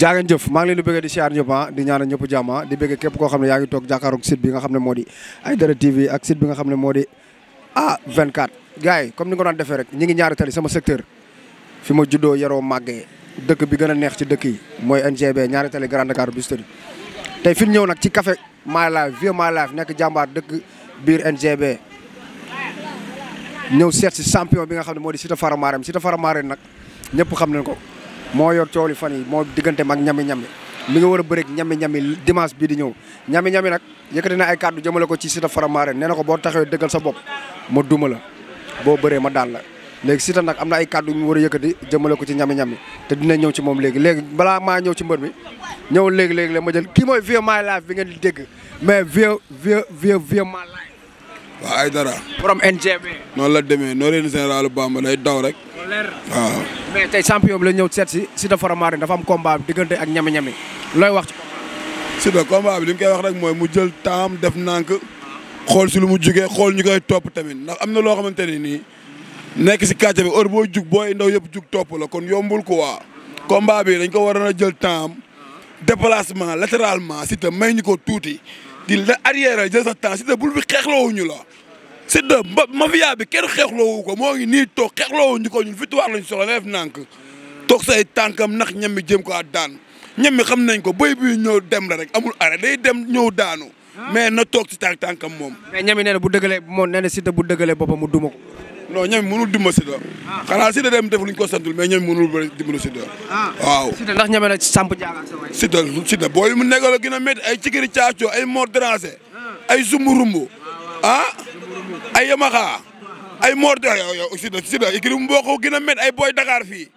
jaa ngeen jëf maa ngi leen di bëgg di siyaar ñëpp di ñaanal ñëpp jàmm di bëgg képp koo xam ne yaa ngi toog jàkkaaroog site bi nga xam ne moo di Aïdara TV ak site bi nga xam ne moo di A24 gars yi comme ni nga ko daan defee rek ñi ngi ñaari tali sama secteur fi ma juddoo yaroo màggee dëkk bi gën a neex ci dëkk yi mooy NGB ñaari tali Grand Dakar Biscuiterie tey fi ñu ñëw nag ci café My Life vieux My Life nekk jàmbaar dëkk biir NGB ñëw seet si champion bi nga xam ne moo di Siteu Faramareen Siteu Faramareen nag ñëpp xam nañ ko moo yor coow li fan yi moo diggante mag ñami-ñami mi nga war a bëreeg ñami-ñami dimanche bii di ñëw ñami-ñami nag yëkkati na ay kàddu jëmale ko ci Siteu Faramareen nee na ko boo taxawee dëggal sa bopp ma duma la boo bëree ma daan la léegi Siteu nag am na ay kàddu yu mu war a yëkkati jëmale ko ci ñami-ñami te dina ñëw ci moom léegi balaa maa ñëw ci mbër mi ñëw léegi ma jël kii mooy vieux My Life bi ngeen di dégg mais vieux My Life waaw Aïdara borom NGB noonu la demee noo leen général Bamba day daw rek waaw mais tey champion bi la ñëw seet si Siteu Faramareen dafa am combat bi diggante ak ñami-ñami looy wax ci Siteu combat bi li mu koy wax rek mooy mu jël temps def nànk xool si lu mu jugee xool ñu koy topp tamit ndax am na loo xamante ne nii nekk si kàcce bi heure boo jug booy ndaw yëpp jug topp la kon yombul quoi combat bi dañ ko waroon a jël temps déplacement latéralement Siteu may ñu ko tuuti di la arrière jël sa temps Siteu bul bi xeexloowuñu la Siteu mafia bi kenn xeexloowu ko moo ngi nii toog xeexloowuñu ko ñun victoire lañ soxla def nànk toog say tànkam nax ñam mi jëm ko daan ñam mi xam nañ ko béy bi ñëw dem la rek amul arrêt day dem ñëw daanu mais na toog si tànkam moom. mais ñami nee na bu dëggalee moom nee na Siteu bu dëggalee boppam mu duma ko. non ñami mënul dimba Siteu. xanaa Siteu dem def luñ ko santul mais ñami mënul bëri dimbali Siteu. waaw Siteu ndax ñame na samp jaaga ak sa waay. Siteu booy mu nekk la gën a métti ay cikiri caacoo ay mor dérangé ay zumburumbu ay yamaxa ay mor de yow Siteu ikiri mu boo ko gën a métti ay boy Dakar fii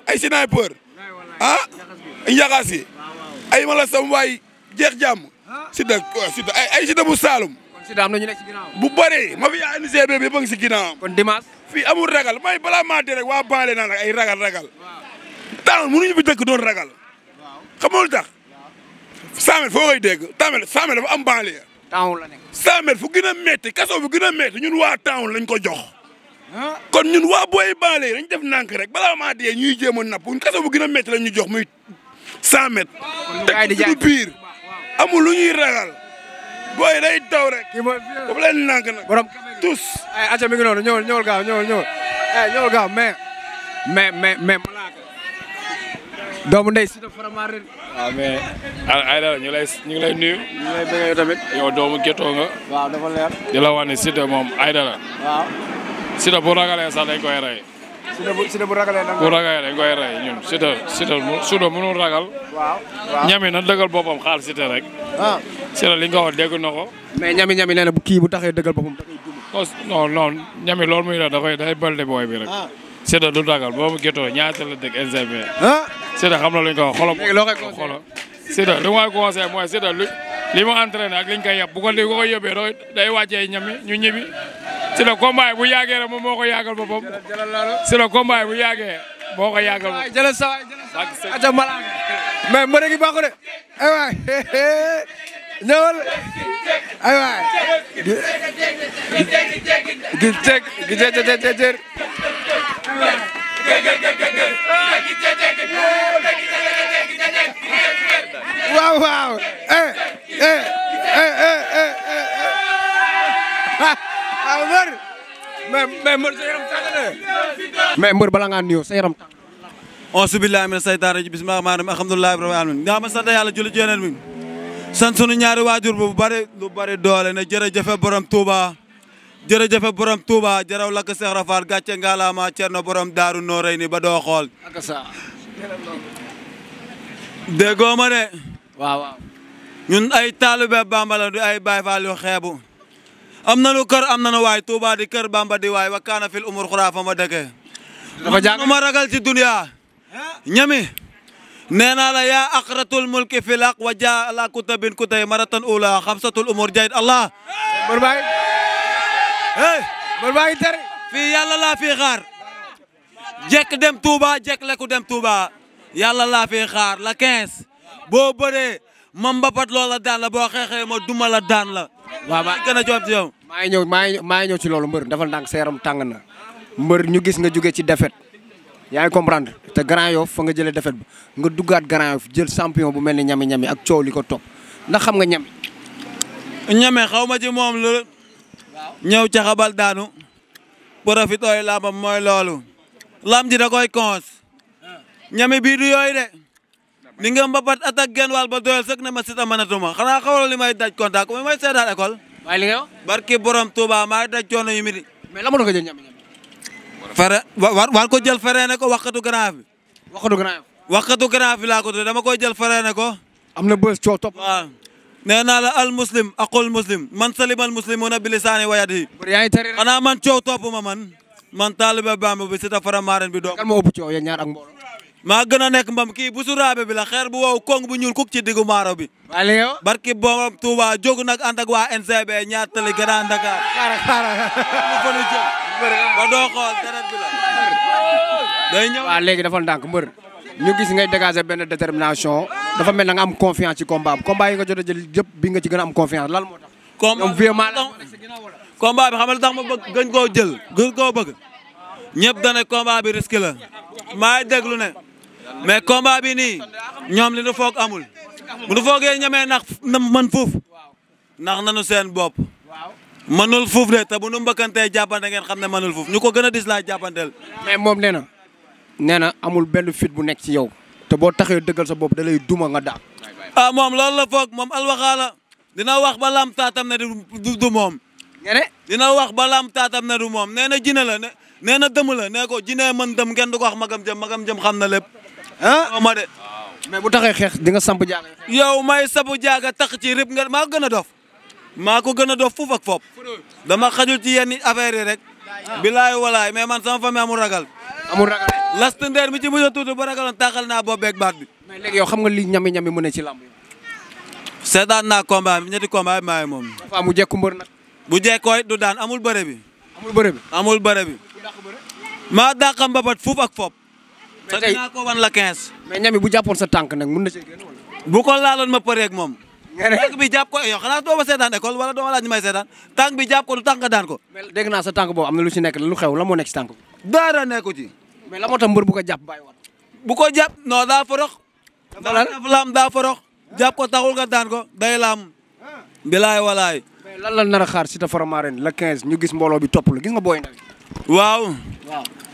ay sniper ay njaxaasi ay mala sam waay jeex jàmm Siteu ay Siteu bu Saalum. Siteu am na ñu nekk ci ginnaaw. bu bëree ma fi yaa NGB bi ba ngi si ginnaawam. kon dimanche. fii amul ragal may balaa maa dee rek waa baale naa nag ay ragal. temps mënuñu fi dëkk doon ragal. xam nga lu tax. 100 mètres foo koy dégg 100 mètres dafa am banlieue. temps la nekk. 100 mètres fu gën a métti kaso bu gën a métti ñun waa temps lañ ko jox. kon ñun waa booy baale dañ def nànk rek balaa maa dee ñuy jéem a napp kaso bu gën a métti lañ ñu jox muy 100 mètres. te du biir amul lu ñuy ragal. booy day taw rek. kii mooy dafa leen nànk nag. borom tous. ay acca mi ngi noonu ñëwal gaaw ñëwal gaaw mais Malaka. doomu ndey Siteu Faramareen. waaw mais Aïdara ñu ngi lay nuyu. ñu lay bëggee tamit. yow doomu Gétto nga. waaw dafa leer. di la wax ne Siteu moom Aïdara. waaw. Siteu bu ragalee sax dañ koy rey. Siteu bu ragalee nag. bu ragalee dañ koy rey ñun Siteu mënul ragal. waaw. ñami na dëggal boppam xaal Siteu rek. Siteu li nga wax dégg na ko. mais ñami nee na bu kii bu taxee dëggal boppam da koy duma. non ñami loolu muy def day balde booy bi rek. Siteu du ragal boobu Gétto ñaata la dëgg NGB. Siteu xam na lu ñu ko wax xolam. léegi loo koy conseillé Siteu li ma koy conseillé mooy Siteu li mu entraîné ak li ñu koy yab bu ko yóbbee day wàccee ñami ñu ñibbi. Siteu combat bu yàggee rek moom moo ko yàggal boppam. Siteu combat bu yàggee moo ko yàggal boppam. jëlal sa waay aca Malaka mais mbëre gi baaxu de ay waay ñëwal ay waay gi teg gi jër waaw mais mbër sa yaram tàng na mais mbër bala ngaa nuyoo sa yaram tàng auzu billaahi mina seytaani rajiim bismillaahi rahmaani rahiim alhamdulillaahi rabbil aalamiin nga ma sant yàlla julli ci Yonent bi sant sunu ñaari waajur bu bari lu bari doole ne jërëjëf borom Touba jërëjëf borom Touba jaraw lakk Seex Rafal gàcce ngalaama Cerno borom Daaru Nooréyni ba doo xool déggoo ma de waaw ñun ay taalibe Bamba la du ay Baay Faal yu xeebu am nanu kër am nanu waay Touba di kër Bamba di waay wa kaana fil umur xuraafa ma dëkke ma ragal ci duniya ñami nee naa la yaa aqratul mulki filaq wa jaa la kutabin kutay maratan ula xamsatul umur jayid allah mbër baa ngi tere fii yàlla laa fii xaar jekk dem Touba jekk leku dem Touba yàlla laa fii xaar la 15 boo bëree ma mbapat loola daan la boo xeexee ma duma la daan la waaw maa gën a joob ci yow maa ngi ñëw ci loolu mbër dafa ndànk sa yaram tàng na mbër ñu gis nga jóge ci défaite yaa ngi comprendre te Grand Yoff fa nga jëlee défaite bi nga duggaat Grand Yoff jël champion bu mel ni ñami ak coow li ko topp ndax xam nga ñami. ñame xaw ma ci moom lu ñëw ca xabal daanu profit ooy lambam mooy loolu lam ji da koy cons ñame bii du yooyu de ni nga mbapat attaque genn wàll ba doyal sëg ne ma Siteu mënatuma xanaa xawalo li may daj contact mi may seetaan école waaye li nga wax barki borom Touba maa daj coono yu midi mais la ma doon ko jël ñami fere war ko jël fere ne ko waxatu grand bi waxatu Grand Yoff waxatu grand bi laa ko tuddee dama koy jël fere ne ko am na bës coow topp waaw nee naa la al muslim aqul muslim man salim al muslimuna bi lisaani wa yadihi yaa ngi tari xanaa man coow topp ma man taalibe Bamba bi Siteu Faramareen bi doom kan moo ëpp coow yéen ñaar ak mbooloo maa gën a nekk mbam kii bu suraabe bi la xeer bu wow kong bu ñuul kuk ci diggu maaro bi waaye li nga wax barki borom Touba jóg nag ànd ak waa NCB ñaar tali Grand Dakar mu fa nu jëm ba doo xool deret bi la day ñëw waaw léegi dafa ndànk mbër ñu gis ngay dégager benn détermination dafa mel na nga am confiance ci combat bi combat yi nga jot a jël yëpp bi nga ci gën a am confiance lan moo tax ñoom vraiment combat bi xam nga lu tax ma bëgg gën koo jël gën koo bëgg ñëpp dane combat bi risque la maa déglu ne mais combat bi nii ñoom li nu foog amul bu nu foogee ñemee nax man fuuf nax nanu seen bopp mënul fuuf de te bu nu mbëkkantee jàppante ngeen xam ne mënul fuuf ñu ko gën a dis laa jàppanteel mais moom nee na amul benn fit bu nekk ci yow te boo taxee dëggal sa bopp da lay duma nga daal ah moom loolu la foog moom alwaxaala dina wax ba lam taatam ne du moom dina wax ba lam taatam ne du moom nee na jine la nee na dëmm la nee ko jinee mën dëm kenn du ko wax magam jëm xam na lépp ah ma de mais bu taxee xeex di nga samp jaaga yow may sabu jaaga tax ci rib nga maa ko gën a dof maa ko gën a dof fuuf ak fop dama xajul ci yenn affaire yi rek bilaay walaay mais man sama famille amul ragal last ndeer mi ci mujj a tuuti ba ragaloon tàqal naa boo beeg baat bi mais léegi yow xam nga li ñami mu ne ci làmb seetaan naa combat bi ñetti combat bi maay moom dafa mu jekku mbër nag bu jekkooy du daan amul bëre bi amul bëre bi maa dàqam babat fuuf ak fop sa dinaa ko wan la 15 mais ñami bu jàppoon sa tànk nag mun na ci génn wala bu ko laaloon ma përeeg moom tànk bi jàpp ko yow xanaa doo ma seetaan école wala doo ma laaj ñu may seetaan tànk bi jàpp ko du tànk nga daan ko mais dégg naa sa tànk boobu am na lu ci nekk lu xew la moo nekk ci tànk bi dara nekku ci mais la moo tax mbër bu ko jàpp bàyyi waat bu ko jàpp non daa forox daa forox jàpp ko taxul nga daan ko day laam bilaay walaay mais lan la nar a xaar Siteu Faramareen la 15 ñu gis mbooloo bi topp la gis nga booy ndaw waaw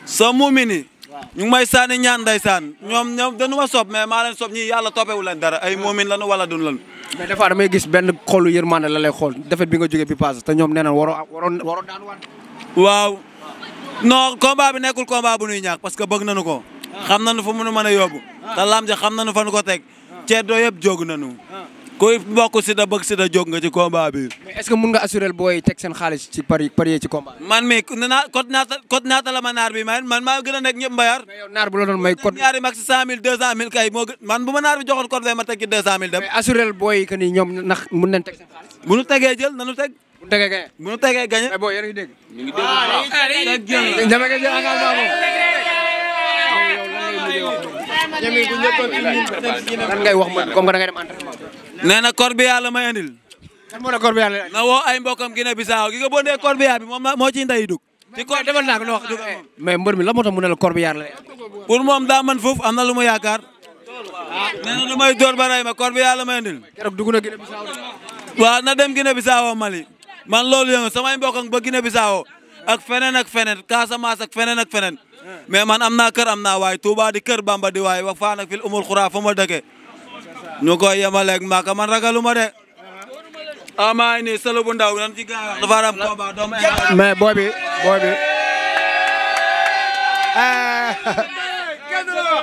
sa mumini ñu ngi may sànni ñaan ndeysaan ñoom dañu ma sob mais maa leen sob ñii yàlla toppewu leen dara ay mumin lanu wala dun lan mais des fois damay gis benn xolu yërmande la lay xool defet bi nga jógee bi passé te ñoom nee na waroo daan waat waaw non combat bi nekkul combat bu nuy ñàkk parce que bëgg nañu ko xam nañu fu mu nu mën a yóbbu te lam ja xam nañu fa nu ko teg ceddoo yëpp jóg nañu kuy mbokk Siteu bëgg Siteu jóg nga ci combat bi mais est-ce que mun nga assurer booy teg seen xaalis ci parier ci combat man mi naa code ñaata la ma naar bi may man maa gën a nekk ñëpp mbayar mais yow naar bu la doon may code ñaari max 100 000 200 000 kay moo gën man bu ma naar bi joxoon code ma teg ci 200 000 dem mais assurer booy que ni ñoom ndax mun nañ teg seen xaalis bu nu tegee jël nanu teg bu tegee gañe bu nu tegee gañe mais booy yéen a ngi dégg ñu ngi dégg ñame nga jël engagement lan ngay wax man comme que da ngay dem entraînement nee na corbillard la may andil kan moo la corbillard la na woo ay mbokam Guinée Bissau gi nga boo nee corbillard bi moom moo ciy nday dugg ci ko defal naa ko no wax mais mbër mi la moo tax mu ne la corbillard la pour moom daa man foofu am na lu mu yaakaar nee na damay door ba rey ma corbillard la may andil keroog dugg na Guinée Bissau waaw na dem Guinée Bissau Mali man loolu yëngu samay mbokam ba Guinée Bissau ak feneen Casamance ak feneen mais man am naa kër am naa waay Touba di kër Bamba di waay wax faa nag fil umul xuraa fa ma dëkke ñu koy yemaleeg Maka man ragaluma de amaay ni solo bu ndaw nan ci gaa wax dafa am combat doomu mais booy bi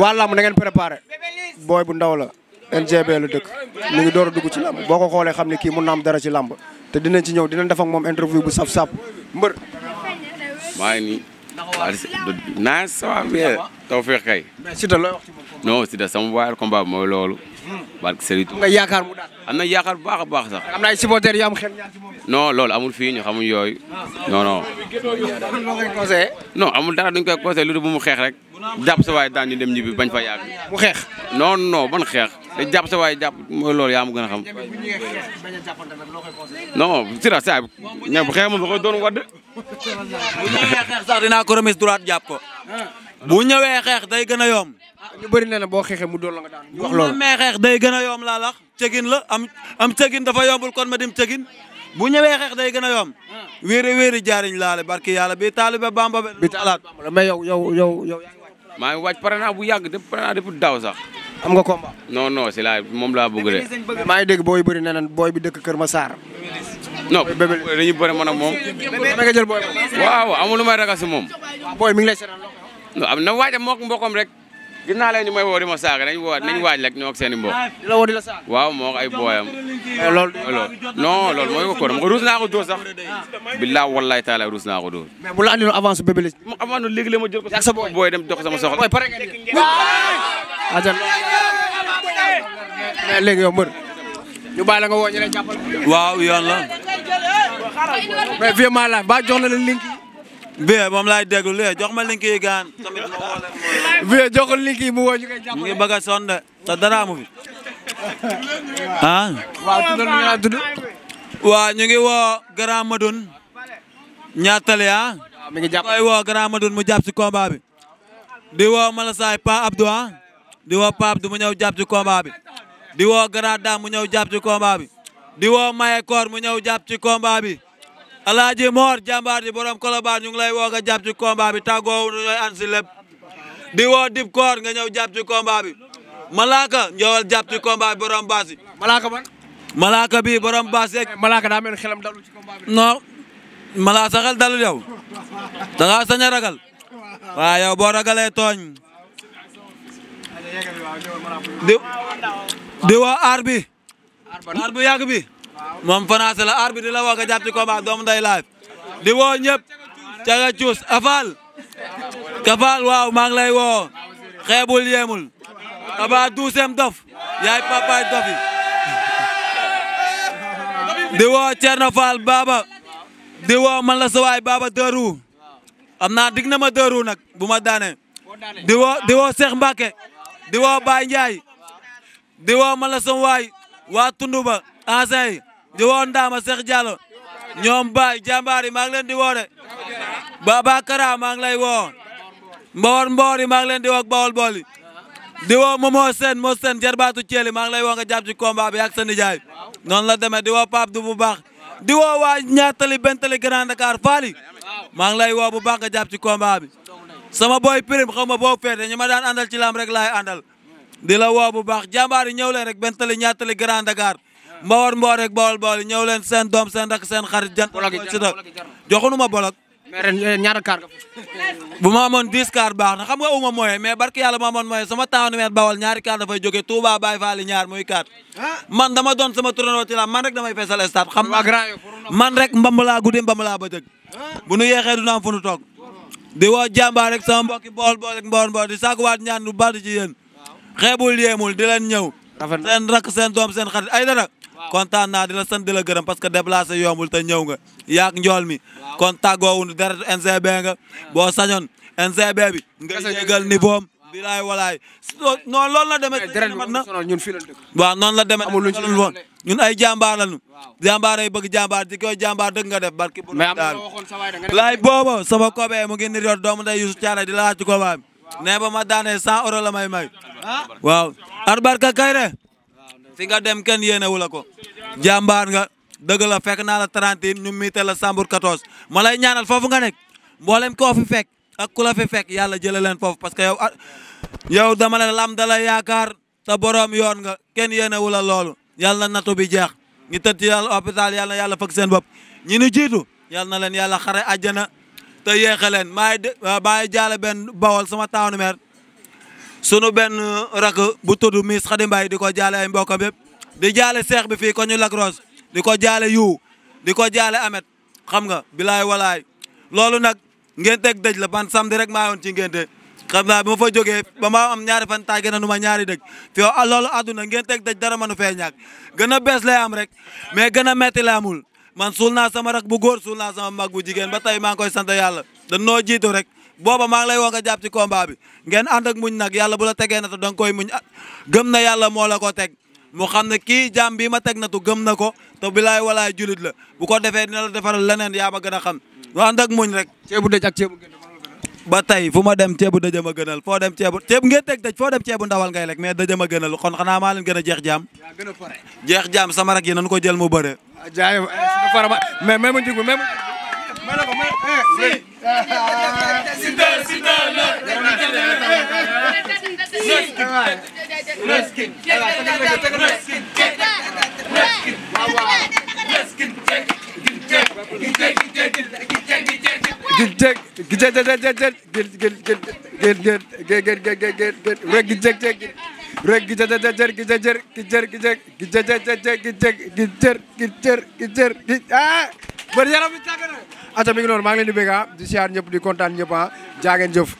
waa lamb na ngeen préparé booy bu ndaw la NGB la dëkk mu ngi door a dugg ci lamb boo ko xoolee xam ne kii mun na am dara ci lamb te dinañ ci ñëw dinañ def ak moom interview bu saf-saf mbër maa ngi nii naa sama bien tawfeex kay. mais Siteu looy wax ci moom non Siteu sama waayal combat mooy loolu. barke Serigne nga yaakaar mu daal am na yaakaar bu baax a baax sax. am na ay supporters yu am xel ñaar ci moom non loolu amul fii ñu xamuñ yooyu non non. loo koy conseillé non amul dara duñ koy conseillé lu dul bu mu xeex rek jàpp sa waay daan ñu dem ñibbi bañ fa yàgg. mu xeex non non ban xeex te jàpp sa waay jàpp mooy loolu yaa ma gën a xam. non Siteu saa ña bu xeex moom da koy doon wadd. bu ñëwee xeex sax dinaa ko remise droite jàpp ko bu ñëwee xeex day gën a yomb ñu bëri na boo xeexee mu doon la nga daan ñu wax loolu. mais xeex day gën a yomb laa lax cëgin la am cëgin dafa yombul kon ma dim cëgin bu ñëwee xeex day gën a yomb. wéeri jaariñ laale barki yàlla bi taalibe Bamba bi talaat. mais yow maa ngi wàcc pare naa bu yàgg pare naa depuis daaw sax. am nga combat. non c'est la moom laa bëgg de. maa ngi dégg booy bëri nee nañ booy bi dëkk Kër Massar. non dañuy bëri man ak moom. da nga jël booy waaw amul lu may ragal si moom. waaw booy mi ngi lay seetaan non am na waaj a mook mbokkam rek. gis naa leen ñu may woo di ma saaga nañ waaj rek ñoo ak seen i mbokk. di la woo di la saaga. waaw moo ay booyam. loolu loolu mooy ko dama ko ruus naa ko dóor sax. billaa wallahi taala ruus naa ko dóor. mais bu la andiloon avance Bébé Less. ma avant léegi la ma jël ko. ak sa booy dem jox ko sama soxla. booy pare ngeen ajan mais léegi yow mbër ñu bàyyi la nga woo ñu lay jàppal. waaw yoon la. mais vieux maa laaj ba jox na la link yi. vieux moom laay déglu léegi jox ma link yi gaan. tamit ma woo leen vieux joxul link yi mu woo ñu koy jàppal. ñu ngi bëgg a sonn de te dara amu fi. ah. waaw tuddal ñu naan tudd. waaw ñu ngi woo Grand Madoune. ñaatale ah. waaw mi ngi jàpp koy woo Grand Madoune mu jàpp ci combat bi. di woo Malasaay Pa Abdou ah. di woo Pa Abdou mu ñëw jàpp ci combat bi. di woo Grand Dame mu ñëw jàpp ci combat bi. di woo Maye Koor mu ñëw jàpp ci combat bi. Alaaji Mor jàmbaar ji borom Colobane ñu ngi lay woo nga jàpp ci combat bi tàggoo ñooy an si lépp. di woo Dib Koor nga ñëw jàpp ci combat bi. Malaka ñëwal jàpp ci combat bi borom baasi. Malaka man. Malaka bi borom baasi yeeg. Malaka daa mel xelam dalu ci combat bi. non Malaka sa xel dalul yow. da ngaa sañ a ragal. waaw yow boo ragalee tooñ. di woo aar bi. aar bu yàgg bi. moom français la aar bi di la woo nga jàpp ci combat doomu nday live. di woo ñëpp. caga cuus afal. kafal waaw maa ngi lay woo. xeebul yéemul. aba douzième dof. yaay papaay dof yi. di woo Thierno Fall Baba. di woo man la sa waay Baba Dërou. am naa dig na ma Dërou nag bu ma daane. di woo Cheikh Mbacke. di woo Baye Ndiaye. di woo man la sa waay waa Tunduba ancien yi. di woo Ndama Cheikh Diallo. ñoom Baye jàmbaar yi maa ngi leen di woo de. Baba Kara maa ngi lay woo. Mboor yi maa ngi leen di woo ak Bawol bool yi. di woo Momo Sène jarbaatu Thiel maa ngi lay woo nga jàpp ci combat bi ak sa nijaay. noonu la demee di woo Pape du bu baax. di woo waa ñaatali bentali Grand Dakar Fally maa ngi lay woo bu baax nga jàpp ci combat bi. sama boy Prime xaw ma boo feete ñu ma daan àndal ci lam rek laay àndal. di la woo bu baax jàmbaar yi ñëw leen rek bentali ñaatali Grand Dakar. mboor rek Bawol bool yi ñëw leen seen doom seen rak seen xarit jant. joxunu ma bolok. mais ren ñaata kaar nga bu ma amoon 10 kaar baax na xam nga uma moyen mais barki yàlla ma amoon moyen sama taw numéro Bawol ñaari kaar dafay jógee Touba Baye Fall ñaar muy kaar man dama doon sama tournoi ci la man rek damay feesal stade xam man rek mbambalaa guddi mbambalaa ba jëg bu nu yeexee du na am fu nu toog di woo jàmbaar rek sama mbokki Bawol rek mboor di saakuwaat ñaan lu bari ci yéen xeebul yéemul di leen ñëw seen rak seen doom seen xarit ay dara kontaan naa di la sant di la gërëm parce que déplacé yombul te ñëw nga yaak njool mi kon tàggoowul dara NCB nga boo sañoon NCB bi nga yéegal niveau am bilaay walaay non loolu la demee ñun fii lañ dëkk waaw noonu la demee ñun ay jàmbaar lañu jàmbaar ay bëgg jàmbaar di koy jàmbaar dëgg nga def barki bu daal laay booba sama kobee mu ngi nit yor doomu day Youssou Thiaré di laaj ci combat bi ne ba ma daanee 100 € la may waaw arbarka kayre fi nga dem kenn yéenewu la ko jàmbaar nga dëgg la fekk naa la 30 ñu miite la Sambour 14 ma lay ñaanal foofu nga nekk mboolem koo fi fekk ak ku la fi fekk yàlla jëlee leen foofu parce que yow dama la lam da la yaakaar te borom yoon nga kenn yéenewu la loolu yàlla na natu bi jeex ñi tëdd ci yàlla hôpital yàlla fëgg seen bopp ñi nu jiitu yàlla na leen yàlla xare àjjana te yéexe leen maay jaale benn Bawol sama taw numéro sunu benn rak bu tudd Miss Khady Mbaye di ko jaale ay mbokkam yëpp di jaale seex bi fii ko ñu Lac Rose di ko jaale yu di ko jaale Amet xam nga bilaay walaay loolu nag ngenteeg dëj la ban samedi rek maa yoon ci ngente xam naa bi ma fa jógee ba ma am ñaari fan taay gën a nu ma ñaari dëj fi loolu àdduna ngenteeg dëj dara mënu fee ñàkk gën a bees lay am rek mais gën a metti la amul man suul naa sama rak bu góor suul naa sama mag bu jigéen ba tey maa ngi koy sant yàlla dañ noo jiitu rek booba maa ngi lay woo nga jàpp ci combat bi ngeen ànd ak muñ nag yàlla bu la tegee na te danga koy muñ gëm na yàlla moo la ko teg mu xam ne kii jàmm bii ma teg na tu gëm na ko te bilaay walaay julit la bu ko defee dina la defaral leneen yaa ma gën a xam wa ànd ak muñ rek ceebu dëj ak ceebu gën ba tey fu ma dem ceebu dëjëm a gënal foo dem ceebu ngeen teg dëj foo dem ceebu ndawal ngay lekk mais dëjëm a gënal kon xanaa maa leen gën a jeex jaam. jeex jaam sama rak yi nañu ko jël mu bëre. jaay farama mais même njug même ata mi ngi noonu maa ngi leen di bëgg di siyaar ñëpp di kontaan ñëpp jaa ngeen jëf